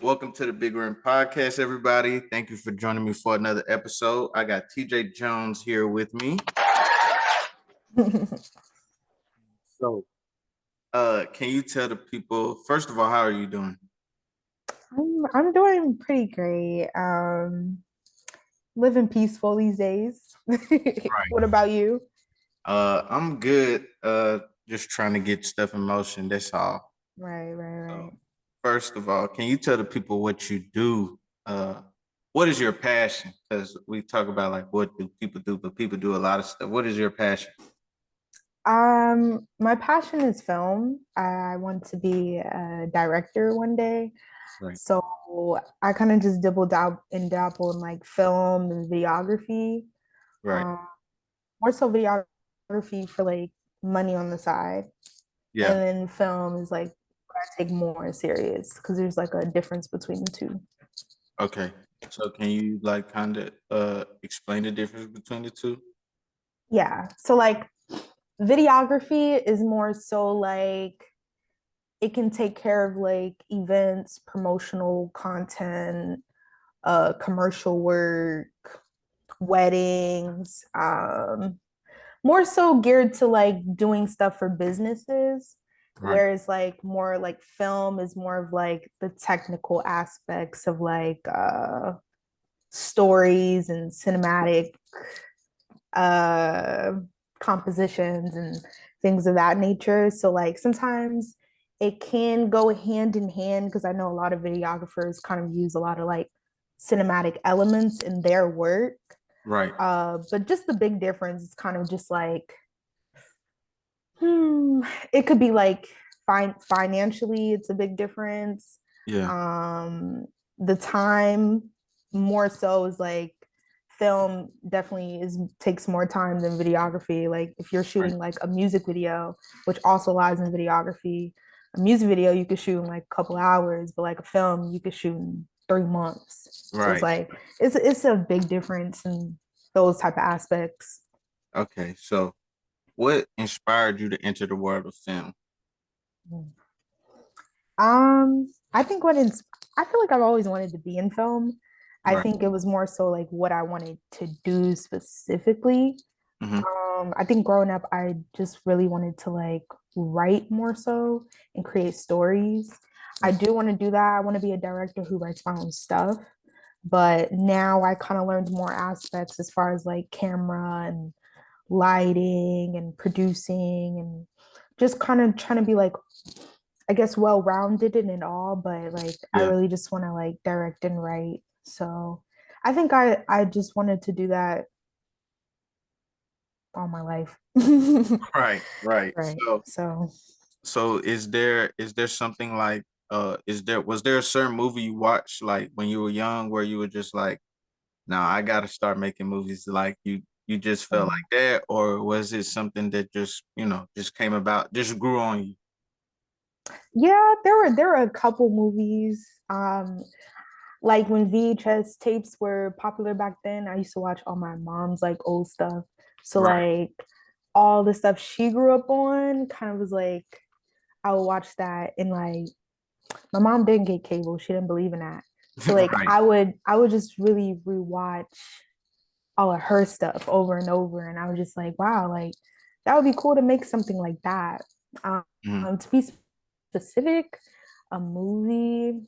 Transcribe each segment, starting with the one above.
Welcome to the Big Rim Podcast, everybody. Thank you for joining me for another episode. I got TJ Jones here with me. So, can you tell the people, first of all, how are you doing? I'm doing pretty great. Living peaceful these days. Right. What about you? I'm good. Just trying to get stuff in motion. That's all. Right, right, So, right. first of all, can you tell the people what you do? What is your passion? Because we talk about like what do people do, but people do a lot of stuff. What is your passion? My passion is film. I want to be a director one day. Right. So I kind of just dabble in like film and videography. Right. Um, More so videography for like money on the side. And Yeah. then film is like what I take more serious because there's like a difference between the two. Okay. So can you like kind of explain the difference between the two? Yeah. So like videography is more so like it can take care of like events, promotional content, commercial work, weddings, more so geared to like doing stuff for businesses. Right. Whereas like more like film is more of like the technical aspects of like stories and cinematic uh compositions and things of that nature. So like sometimes it can go hand in hand because I know a lot of videographers kind of use a lot of like cinematic elements in their work. Right. But just the big difference is kind of just like hmm, it could be like financially, it's a big difference. Yeah. Um, the time more so is like film definitely is takes more time than videography. Like if you're Right. shooting like a music video, which also lies in videography, a music video you could shoot in like a couple hours, but like a film you could shoot in 3 months. So it's Right. like it's a big difference in those type of aspects. Okay. So what inspired you to enter the world of film? I think I feel like I've always wanted to be in film. I Right. think it was more so like what I wanted to do specifically. Mm-hmm. I think growing up, I just really wanted to like write more so and create stories. I do want to do that. I want to be a director who writes my own stuff. But now I kind of learned more aspects as far as like camera and lighting and producing and just kind of trying to be like I guess well rounded in it all, but like I Yeah. really just want to like direct and write. So I think I just wanted to do that all my life. Right. Right. Right. So is there something like is there was there a certain movie you watched like when you were young where you were just like, nah, I gotta start making movies like you just felt Mm. like that, or was it something that just, just came about, just grew on you? Yeah, there were a couple movies. Like when VHS tapes were popular back then, I used to watch all my mom's like old stuff. So Right. like all the stuff she grew up on kind of was like I would watch that and like my mom didn't get cable. She didn't believe in that. So like Right. I would just really rewatch all of her stuff over and over. And I was just like, wow, like that would be cool to make something like that. Mhm. To be specific, a movie.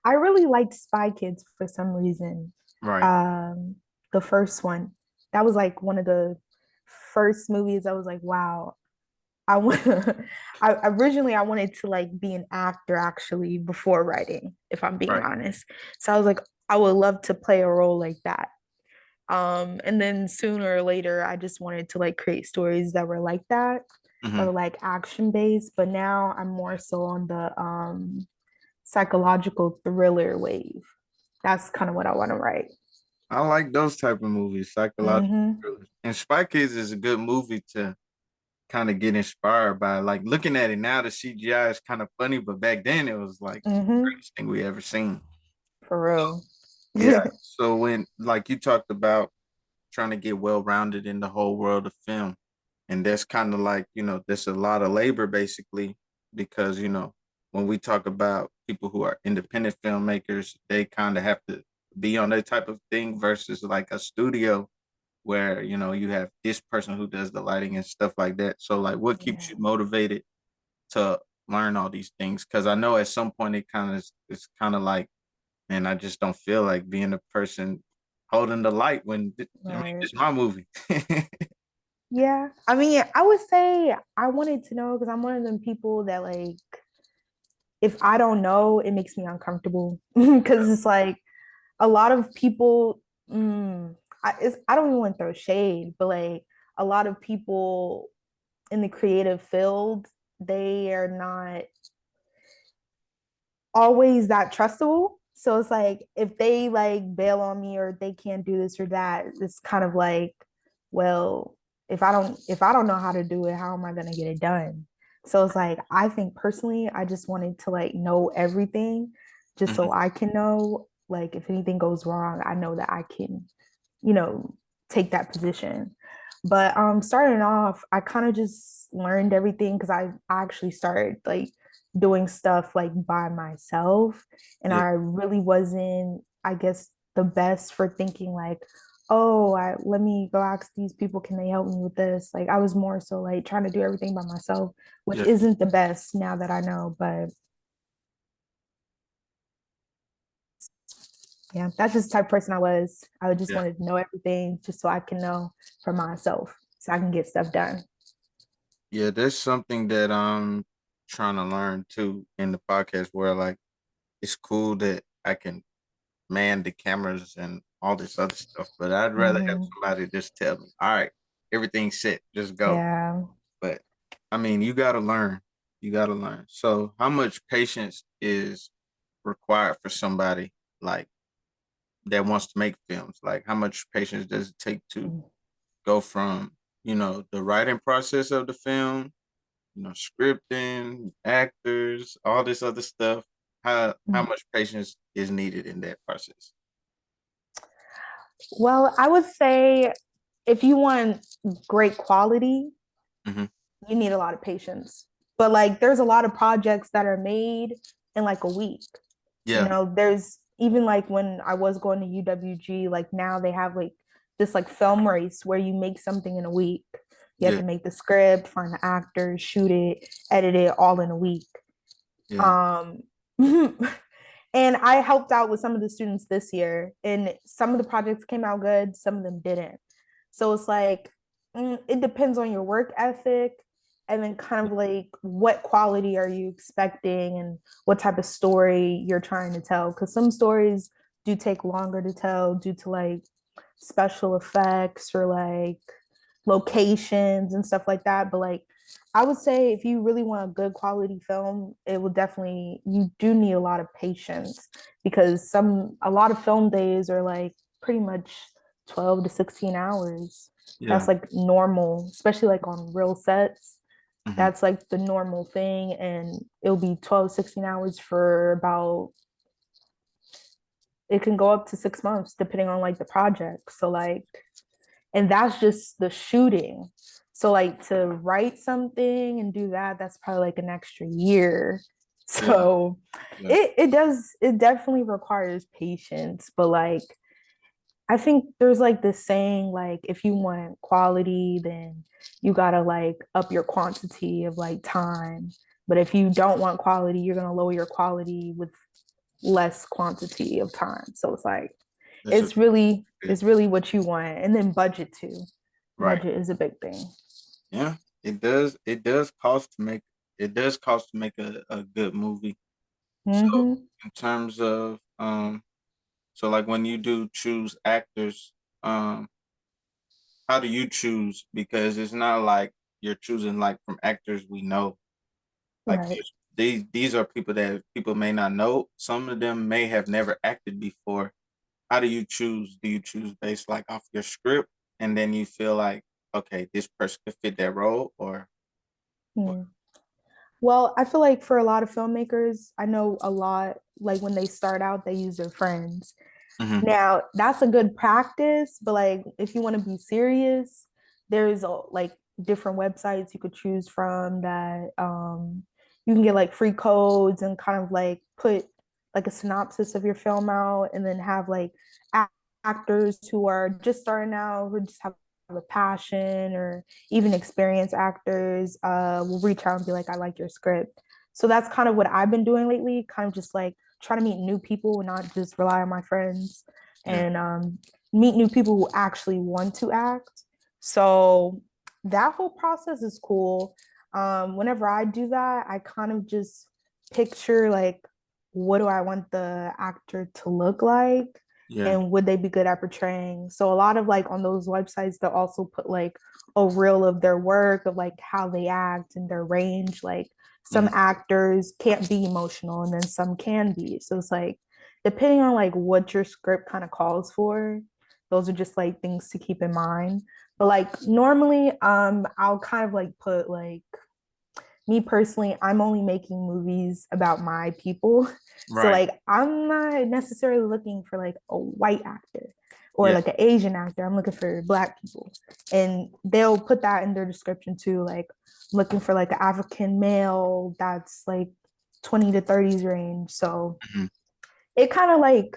I really liked Spy Kids for some reason. Right. Um, the first one. That was like one of the first movies I was like, wow, I want I originally I wanted to like be an actor actually before writing, if I'm being Right. honest. So I was like, I would love to play a role like that. And then sooner or later, I just wanted to like create stories that were like that Hmm. were like action based. But now I'm more so on the psychological thriller wave. That's kind of what I want to write. I like those type of movies, psychological Mm-hmm. thrillers. And Spy Kids is a good movie to kind of get inspired by. Like looking at it now, the CGI is kind of funny, but back then it was like the Mm-hmm. greatest thing we ever seen. For real. Yeah. So when like you talked about trying to get well rounded in the whole world of film, and that's kind of like, there's a lot of labor basically, because when we talk about people who are independent filmmakers, they kind of have to be on that type of thing versus like a studio where you have this person who does the lighting and stuff like that. So like, what keeps Yeah. you motivated to learn all these things? Because I know at some point it's kind of like, man, I just don't feel like being a person holding the light when I mean Right. it's my movie. Yeah. I mean, I would say I wanted to know because I'm one of them people that like if I don't know, it makes me uncomfortable because it's like a lot of people. I don't even want to throw shade, but like a lot of people in the creative field, they are not always that trustable. So it's like if they like bail on me or they can't do this or that, it's kind of like, well, if I don't know how to do it, how am I gonna get it done? So it's like I think personally, I just wanted to like know everything just Mhm, so I can know like if anything goes wrong, I know that I can, you know, take that position. But starting off, I kind of just learned everything because I actually started like doing stuff like by myself. And yeah, I really wasn't, I guess, the best for thinking like, oh, let me go ask these people, can they help me with this? Like I was more so like trying to do everything by myself, which yeah, isn't the best now that I know. But yeah, that's just the type of person I was. I just yeah, wanted to know everything just so I can know for myself, so I can get stuff done. yeah. There's something that I'm trying to learn too in the podcast where like it's cool that I can man the cameras and all this other stuff, but I'd rather have Hmm. somebody just tell me, all right, everything's set, just go. Yeah. But I mean, you got to learn. You got to learn. So, how much patience is required for somebody like that wants to make films? Like, how much patience does it take to go from the writing process of the film, scripting, actors, all this other stuff? How much patience is needed in that process? Well, I would say if you want great quality, Hmm. you need a lot of patience. But like there's a lot of projects that are made in like a week. You Yeah, know, there's even like when I was going to UWG, like now they have like this like film race where you make something in a week. You have yeah, to make the script, find the actors, shoot it, edit it all in a week. yeah, Um and I helped out with some of the students this year, and some of the projects came out good, some of them didn't. So it's like it depends on your work ethic, and then kind of like what quality are you expecting, and what type of story you're trying to tell. Because some stories do take longer to tell due to like special effects or like locations and stuff like that. But like I would say if you really want a good quality film, it will definitely you do need a lot of patience because a lot of film days are like pretty much 12 to 16 hours. yeah. That's like normal, especially like on real sets. Hmm. That's like the normal thing. And it'll be 12, 16 hours for about, it can go up to 6 months depending on like the project. So like and that's just the shooting. So like to write something and do that, that's probably like an extra year. Yeah, So yeah, it definitely requires patience, but like I think there's like this saying like if you want quality, then you gotta like up your quantity of like time. But if you don't want quality, you're gonna lower your quality with less quantity of time. So it's like that's a good. it's really what you want. And then budget too. Right. Budget is a big thing. Yeah, it does. It does cost to make a good movie. So Mm-hmm. in terms of so like when you do choose actors, how do you choose? Because it's not like you're choosing like from actors we know. Like Right. these are people that people may not know. Some of them may have never acted before. How do you choose? Do you choose based like off your script and then you feel like, okay, this person could fit that role or what? Hmm. Well, I feel like for a lot of filmmakers, I know a lot, like when they start out, they use their friends. Hmm. Now, that's a good practice, but like if you want to be serious, there's like different websites you could choose from that you can get like free codes and kind of like put like a synopsis of your film out and then have like actors who are just starting out who just have a passion or even experienced actors will reach out and be like, I like your script. So that's kind of what I've been doing lately, kind of just like trying to meet new people and not just rely on my friends Yeah. and meet new people who actually want to act. So that whole process is cool. Whenever I do that, I kind of just picture like, what do I want the actor to look like? Yeah. And would they be good at portraying? So a lot of like on those websites, they'll also put like a reel of their work of like how they act and their range. Like some Mhm. actors can't be emotional and then some can be. So it's like depending on like what your script kind of calls for, those are just like things to keep in mind. But like normally, I'll kind of like put like me personally, I'm only making movies about my people. So Right. like I'm not necessarily looking for like a white actor or Yeah. like an Asian actor. I'm looking for black people. And they'll put that in their description too, like looking for like an African male that's like 20 to 30s range. So Mhm. it kind of like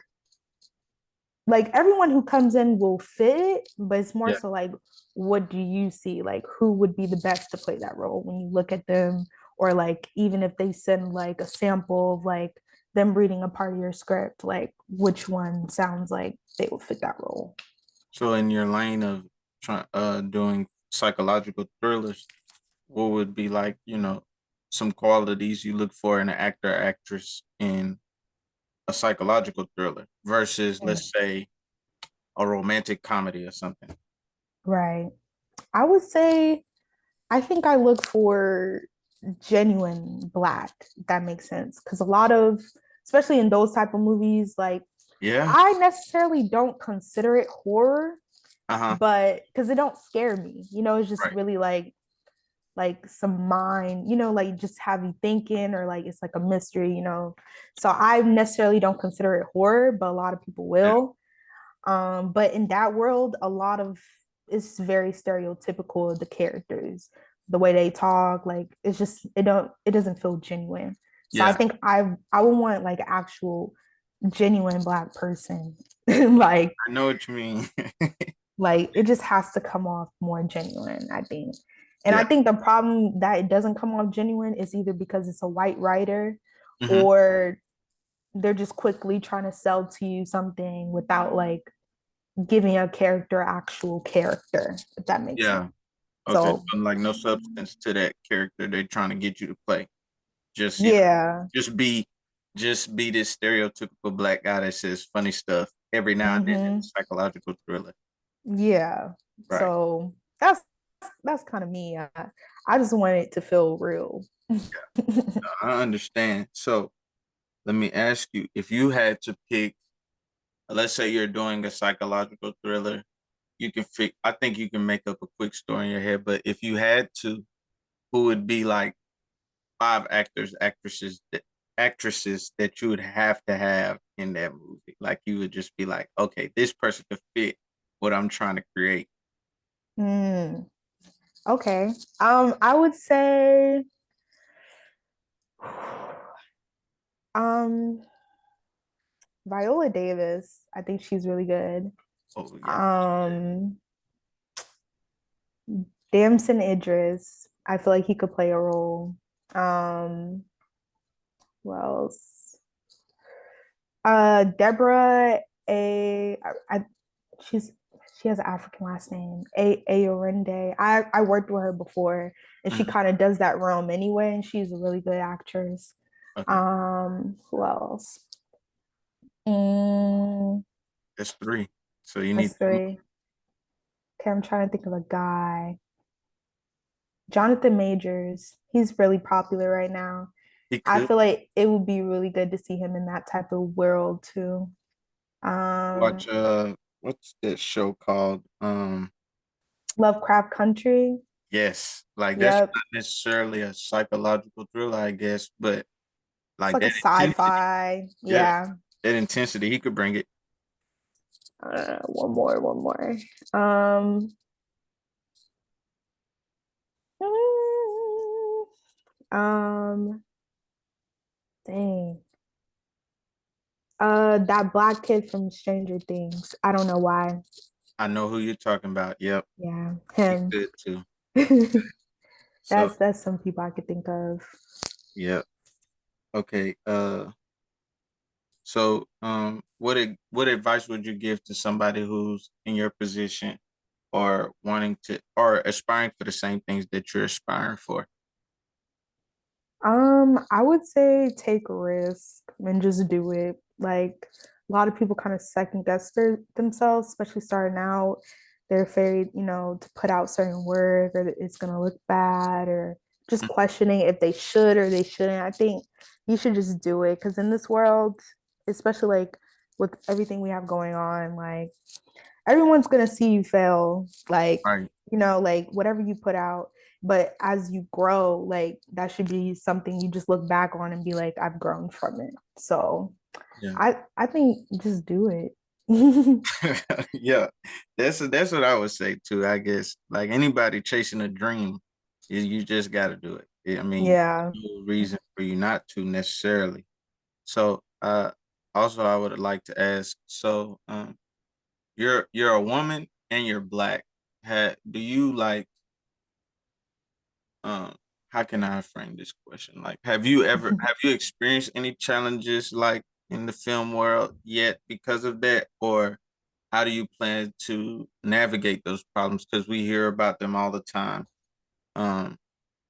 everyone who comes in will fit, but it's more Yeah. so like, what do you see? Like, who would be the best to play that role when you look at them? Or like, even if they send like a sample of like them reading a part of your script, like which one sounds like they would fit that role? So in your lane of trying doing psychological thrillers, what would be like, some qualities you look for in an actor or actress in a psychological thriller versus, Mm. let's say, a romantic comedy or something? Right. I would say, I think I look for genuine black, if that makes sense. Because a lot of, especially in those type of movies, like Yeah. I necessarily don't consider it horror, Uh-huh. but because it don't scare me, it's just Right. really like some mind, like just have you thinking or like it's like a mystery, so I necessarily don't consider it horror, but a lot of people Yeah. will. But in that world, a lot of it's very stereotypical of the characters, the way they talk, like it's just it doesn't feel genuine. So I Yeah. think I would want like actual genuine black person like I know what you mean. like it just has to come off more genuine, I think. And Yeah. I think the problem that it doesn't come off genuine is either because it's a white writer Hmm. or they're just quickly trying to sell to you something without like giving a character actual character, if that makes sense. Yeah. Okay. So So like no substance to that character they're trying to get you to play. Just, yeah. just be just be this stereotypical black guy that says funny stuff every now and then in a Hmm. psychological thriller. Yeah. Right. So that's kind of me. I just want it to feel real. I understand. So let me ask you, if you had to pick, let's say you're doing a psychological thriller, I think you can make up a quick story in your head, but if you had to, who would be like five actresses that you would have to have in that movie? Like you would just be like, okay, this person could fit what I'm trying to create. Mm, okay. I would say um Viola Davis. I think she's really good. Oh yeah. Um Damson Idris. I feel like he could play a role. Um who else? Deborah A I she's she has an African last name. Ayorinde. I worked with her before and she Mhm. kind of does that realm anyway, and she's a really good actress. Okay, Who else? Mm, that's three. So you need that's two more. three. Okay, I'm trying to think of a guy. Jonathan Majors. He's really popular right now. He I could feel like it would be really good to see him in that type of world too. watch Um, what's that show called? Lovecraft Country. Yes, like that's Yep. not necessarily a psychological thriller, I guess, but It's like like a that intensity, sci-fi. yeah, Yeah. that intensity, he could bring it. One more. Um, mm, um, Dang. That black kid from Stranger Things. I don't know why. I know who you're talking about. Yep, Yeah, he him. could too. So, That's some people I could think of. yep. Okay. So, what advice would you give to somebody who's in your position or wanting to or aspiring for the same things that you're aspiring for? I would say take a risk and just do it. Like a lot of people kind of second guess themselves, especially starting out. They're afraid, to put out certain work or that it's gonna look bad or just Mm. questioning if they should or they shouldn't. I think you should just do it because in this world, especially like with everything we have going on, like everyone's gonna see you fail, like Right. like whatever you put out. But as you grow, like that should be something you just look back on and be like, I've grown from it. So Yeah. I think just do it. Yeah. That's what I would say too. I guess like anybody chasing a dream, you just got to do it. I mean, Yeah. no reason for you not to necessarily. So, also I would like to ask. So, you're a woman and you're black. Do you like um? How can I frame this question? Like, have you experienced any challenges like in the film world yet because of that, or how do you plan to navigate those problems? Because we hear about them all the time. Um,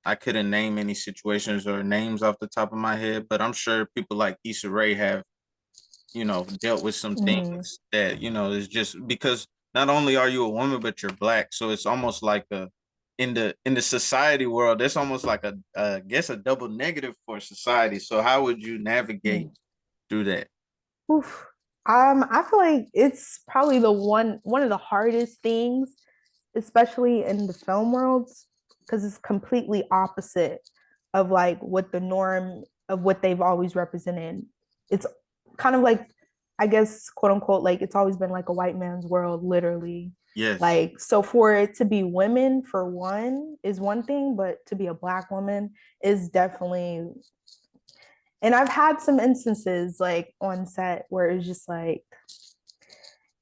I couldn't name any situations or names off the top of my head, but I'm sure people like Issa Rae have, dealt with some Mhm. things that, is just because not only are you a woman, but you're black. So it's almost like in the society world, that's almost like I guess a double negative for society. So how would you navigate Mm. through that? Oof. I feel like it's probably the one of the hardest things, especially in the film worlds, because it's completely opposite of like what the norm of what they've always represented. It's kind of like, I guess, quote unquote, like it's always been like a white man's world, literally. Yes. Like, so for it to be women, for one, is one thing, but to be a black woman is definitely, and I've had some instances like on set where it's just like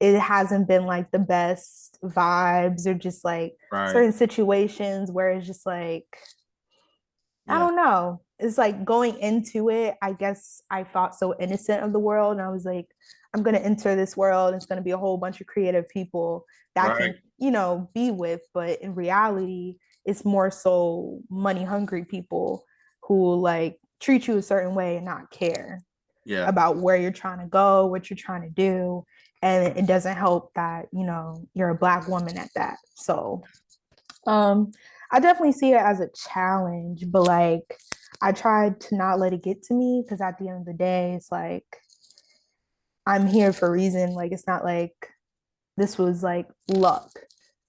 it hasn't been like the best vibes or just like Right. certain situations where it's just like I Yeah. don't know. It's like going into it, I guess I thought so innocent of the world. And I was like, I'm going to enter this world. It's going to be a whole bunch of creative people that I Right. can, be with. But in reality, it's more so money hungry people who like treat you a certain way and not care Yeah. about where you're trying to go, what you're trying to do. And it doesn't help that, you're a black woman at that. So um, I definitely see it as a challenge, but like I tried to not let it get to me because at the end of the day, it's like I'm here for a reason. Like it's not like this was like luck.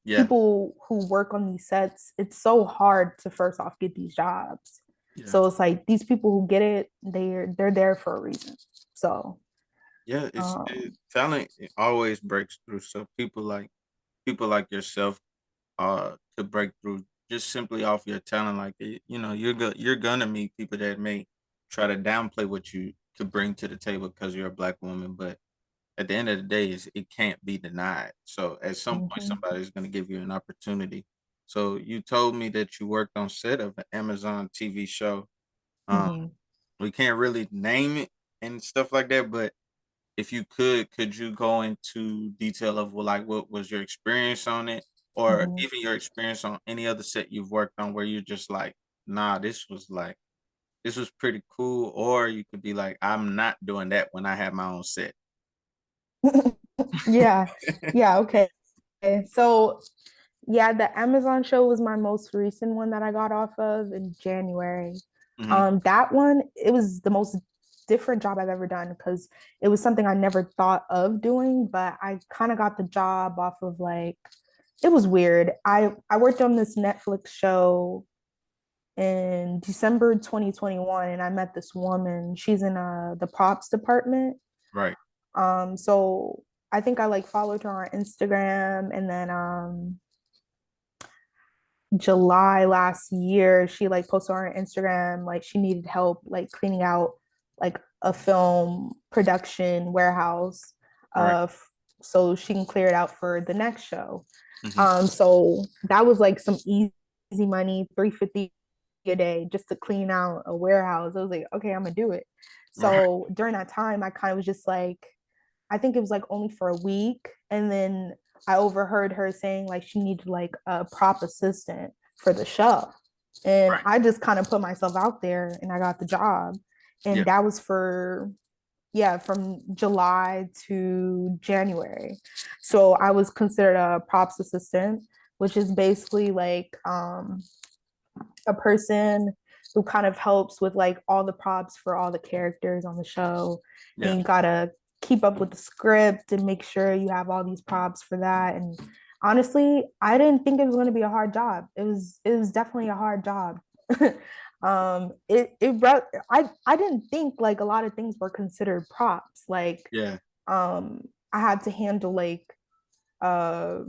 Yeah. People who work on these sets, it's so hard to first off get these jobs. Yeah. So it's like these people who get it, they're there for a reason. So Yeah, um talent it always breaks through. So people like yourself to break through just simply off your talent. Like you're gonna meet people that may try to downplay what you could bring to the table because you're a black woman, but at the end of the day, it can't be denied. So at some point, mhm, somebody's gonna give you an opportunity. So you told me that you worked on set of an Amazon TV show. Um, mhm, we can't really name it and stuff like that, but if you could you go into detail of like what was your experience on it, or mhm. even your experience on any other set you've worked on where you're just like, nah, this was pretty cool, or you could be like, I'm not doing that when I have my own set. Yeah. Yeah, okay. So yeah, the Amazon show was my most recent one that I got off of in January. Hmm. That one, it was the most different job I've ever done because it was something I never thought of doing, but I kind of got the job off of like it was weird. I worked on this Netflix show in December 2021 and I met this woman. She's in the props department. Right. So I think I like followed her on Instagram and then July last year, she like posted on her Instagram like she needed help like cleaning out like a film production warehouse, Right. uh, so she can clear it out for the next show. Hmm. So that was like some easy money, 350 a day just to clean out a warehouse. I was like, okay, I'm gonna do it. Right. So during that time, I kind of was just like, I think it was like only for a week, and then I overheard her saying like she needed like a prop assistant for the show, and Right. I just kind of put myself out there, and I got the job, Yeah. and that was for yeah, from July to January. So I was considered a props assistant, which is basically like a person who kind of helps with like all the props for all the characters on the show. And Yeah. you gotta keep up with the script and make sure you have all these props for that. And honestly, I didn't think it was gonna be a hard job. It was definitely a hard job. I didn't think like a lot of things were considered props. Like Yeah. I had to handle like uh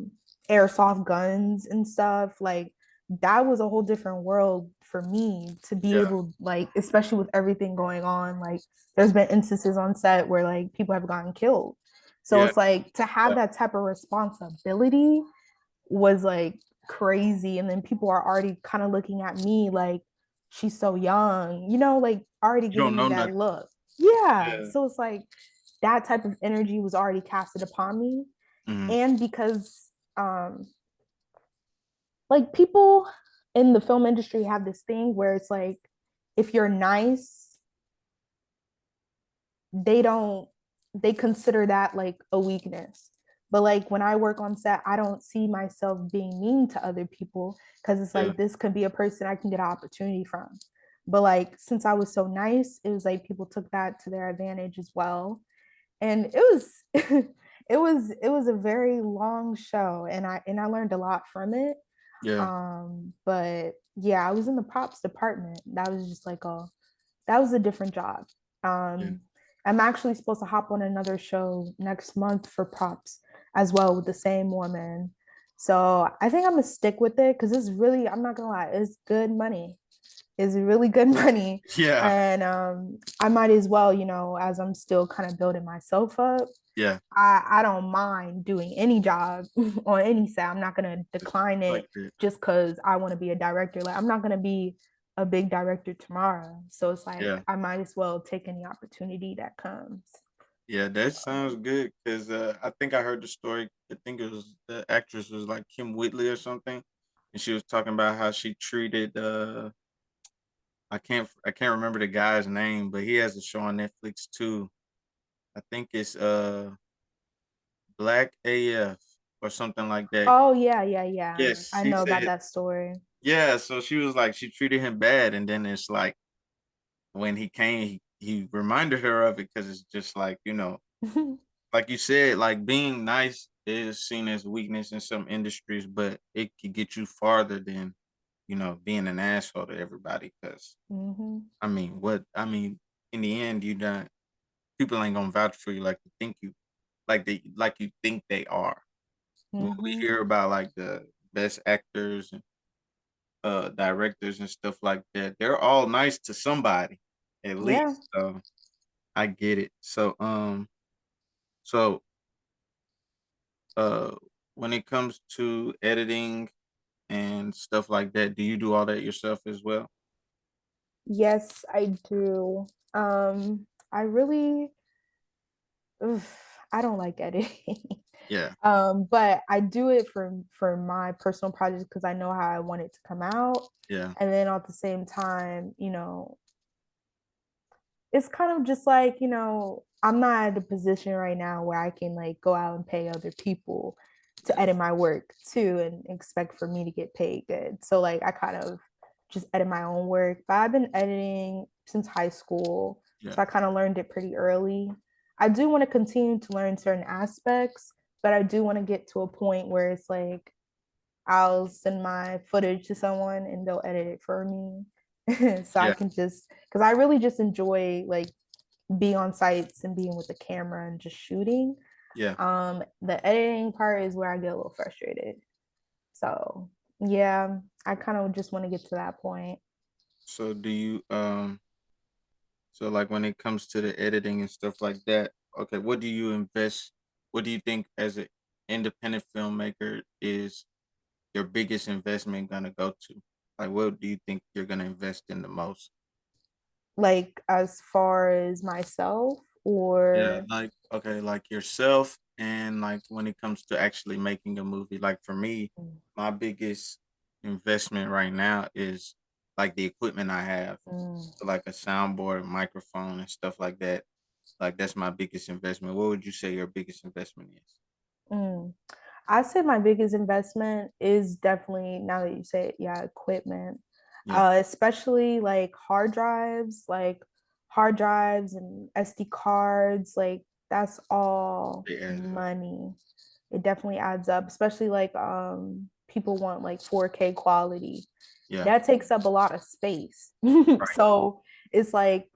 airsoft guns and stuff. Like that was a whole different world for me to be Yeah. able, like, especially with everything going on. Like there's been instances on set where like people have gotten killed. So Yeah. it's like to have Yeah. that type of responsibility was like crazy. And then people are already kind of looking at me like she's so young, like already You don't giving know me that nothing. look. Yeah. Yeah. So it's like that type of energy was already casted upon me. Hmm. And because um like people in the film industry have this thing where it's like if you're nice, they don't they consider that like a weakness. But like when I work on set, I don't see myself being mean to other people because it's Yeah. like this could be a person I can get an opportunity from. But like since I was so nice, it was like people took that to their advantage as well. And it was it was a very long show, and I learned a lot from it. Yeah. But yeah, I was in the props department. That was just like that was a different job. Yeah. Um, I'm actually supposed to hop on another show next month for props as well with the same woman. So I think I'm gonna stick with it because it's really, I'm not gonna lie, it's good money. It's really good money. Yeah. And I might as well, as I'm still kind of building myself up, Yeah. I don't mind doing any job on any set. I'm not gonna It's decline like it that. just because I want to be a director. Like I'm not gonna be a big director tomorrow. So it's like Yeah. I might as well take any opportunity that comes. Yeah, that sounds good because I think I heard the story. I think it was the actress was like Kim Whitley or something, and she was talking about how she treated. I can't remember the guy's name, but he has a show on Netflix too. I think it's Black AF or something like that. Oh yeah, yeah, yeah. Yes, I he know about said. that story. Yeah, so she was like she treated him bad, and then it's like when he came, he reminded her of it because it's just like like you said, like being nice is seen as weakness in some industries, but it could get you farther than being an asshole to everybody. Because Hmm. I mean, in the end, you not people ain't gonna vouch for you like you think you think they are. When we Hmm. hear about like the best actors and directors and stuff like that, they're all nice to somebody at Yeah. least. So I get it. So uh when it comes to editing and stuff like that, do you do all that yourself as well? Yes, I do. I really, oof, I don't like editing. Yeah. But I do it for my personal projects because I know how I want it to come out. Yeah. And then at the same time, it's kind of just like, I'm not at a position right now where I can like go out and pay other people to Yeah. edit my work too and expect for me to get paid good. So like I kind of just edit my own work. But I've been editing since high school. Yeah. So I kind of learned it pretty early. I do want to continue to learn certain aspects, but I do want to get to a point where it's like I'll send my footage to someone and they'll edit it for me. So I Yeah. can just, because I really just enjoy like being on sites and being with the camera and just shooting. Yeah. The editing part is where I get a little frustrated. So yeah, I kind of just want to get to that point. So do you So like when it comes to the editing and stuff like that, okay, what do you invest? What do you think as an independent filmmaker is your biggest investment gonna go to? Like, what do you think you're gonna invest in the most? Like as far as myself Yeah, or like okay, like yourself, and like when it comes to actually making a movie. Like for me, my biggest investment right now is like the equipment I have, mm, so like a soundboard, microphone, and stuff like that. Like that's my biggest investment. What would you say your biggest investment is? mm. I say my biggest investment is definitely, now that you say it, yeah, equipment. Yeah, Especially like hard drives and SD cards, like that's all it adds up. money. It definitely adds up, especially like people want like 4K quality. Yeah, That takes up a lot of space. right, So it's like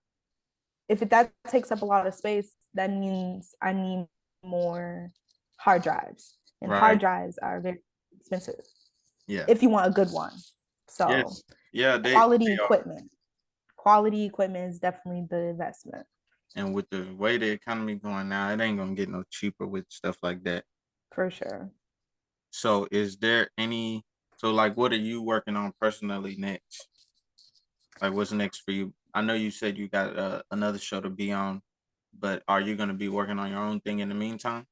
that takes up a lot of space, that means I need more hard drives. And hard right. drives are very expensive Yeah, if you want a good one. So yes, yeah. quality They are. equipment. Quality equipment is definitely the investment And with the way the economy going now, it ain't gonna get no cheaper with stuff like that. for sure. So is there any so like what are you working on personally next? Like what's next for you? I know you said you got another show to be on, but are you going to be working on your own thing in the meantime?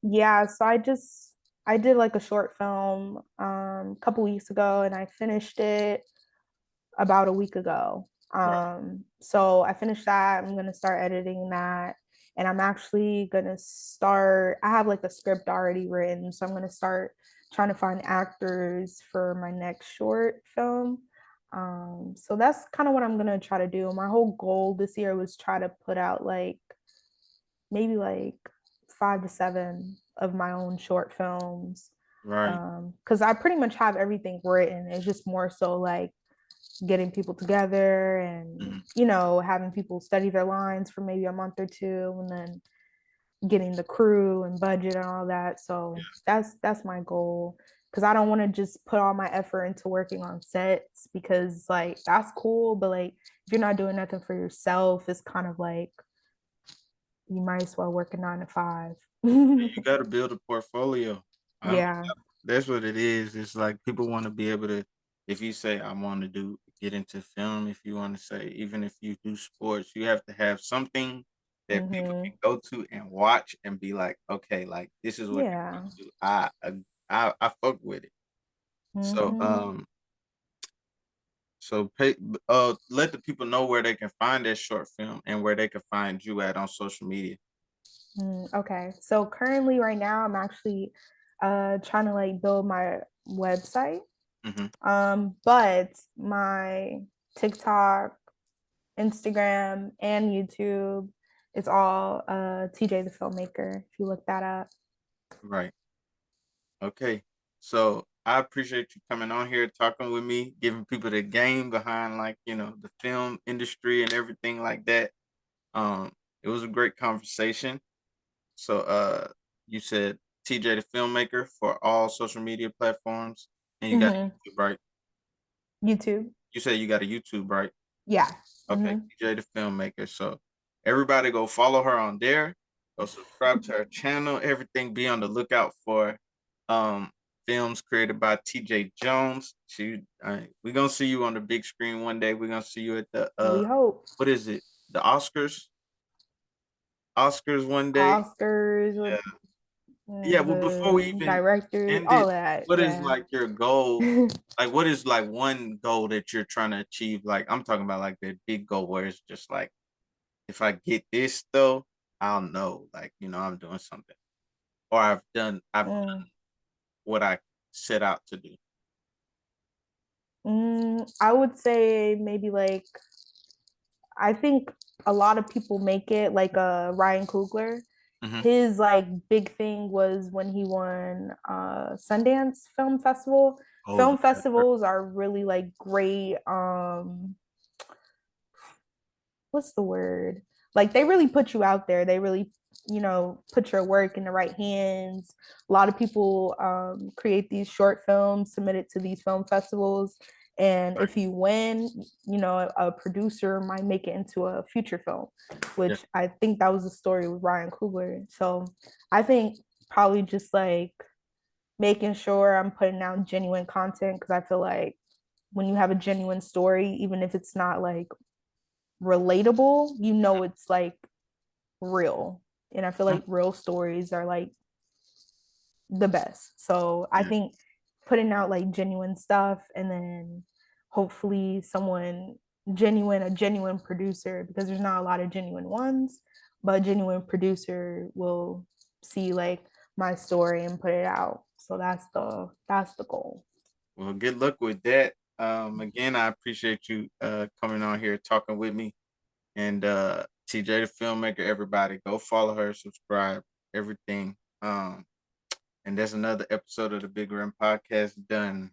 Yeah, so I did like a short film a couple weeks ago and I finished it about a week ago. Right. So I finished that. I'm gonna start editing that, and I'm actually gonna start. I have like a script already written, so I'm gonna start trying to find actors for my next short film. So that's kind of what I'm gonna try to do. My whole goal this year was try to put out like maybe like 5 to 7 of my own short films. Right. Because I pretty much have everything written. It's just more so like getting people together and Mhm. having people study their lines for maybe a month or two and then getting the crew and budget and all that. So that's my goal, because I don't want to just put all my effort into working on sets, because like that's cool, but like if you're not doing nothing for yourself, it's kind of like you might as well work a 9 to 5. You got to build a portfolio. I mean, Yeah. that's what it is. It's like people want to be able to, if you say, I want to get into film, if you want to say, even if you do sports, you have to have something that people can Hmm. go to and watch and be like, okay, like this is what you're Yeah. going to do. I fuck with it. So, Hmm. pay, let the people know where they can find that short film and where they can find you at on social media. Okay. So currently right now I'm actually trying to like build my website. Hmm. But my TikTok, Instagram, and YouTube, it's all TJ the filmmaker, if you look that up. Right. Okay. So I appreciate you coming on here talking with me, giving people the game behind like, the film industry and everything like that. Um, it was a great conversation. So you said TJ the filmmaker for all social media platforms and you got a Hmm. YouTube, right? YouTube. You said you got a YouTube, right? Yeah. Okay, Hmm. TJ the filmmaker. So everybody go follow her on there. Go subscribe to her channel. Everything be on the lookout for um films created by TJ Jones. We're gonna see you on the big screen one day. We're gonna see you at the We hope. what is it? The Oscars? Oscars one day. Oscars with Yeah. Yeah, well before we the even directors, end it, all that. what is Yeah. like your goal? Like what is like one goal that you're trying to achieve? Like I'm talking about like that big goal where it's just like if I get this though, I'll know, like, I'm doing something. Or I've done Mm. what I set out to do. I would say maybe like, I think a lot of people make it like Ryan Coogler. Hmm. His like big thing was when he won Sundance Film Festival. Oh Film yeah. festivals are really like great. What's the word? Like they really put you out there. They really, put your work in the right hands. A lot of people create these short films, submit it to these film festivals, And Right. if you win, a producer might make it into a feature film, Yeah. which I think that was the story with Ryan Coogler. So I think probably just like making sure I'm putting out genuine content, because I feel like when you have a genuine story, even if it's not like relatable, it's like real. And I feel Mhm. like real stories are like the best. So I Yeah. think putting out like genuine stuff, and then hopefully a genuine producer, because there's not a lot of genuine ones, but a genuine producer will see like my story and put it out. So that's the goal. Well, good luck with that. Again, I appreciate you coming on here talking with me. And TJ the filmmaker, everybody go follow her, subscribe, everything. And that's another episode of the Big Rim Podcast done.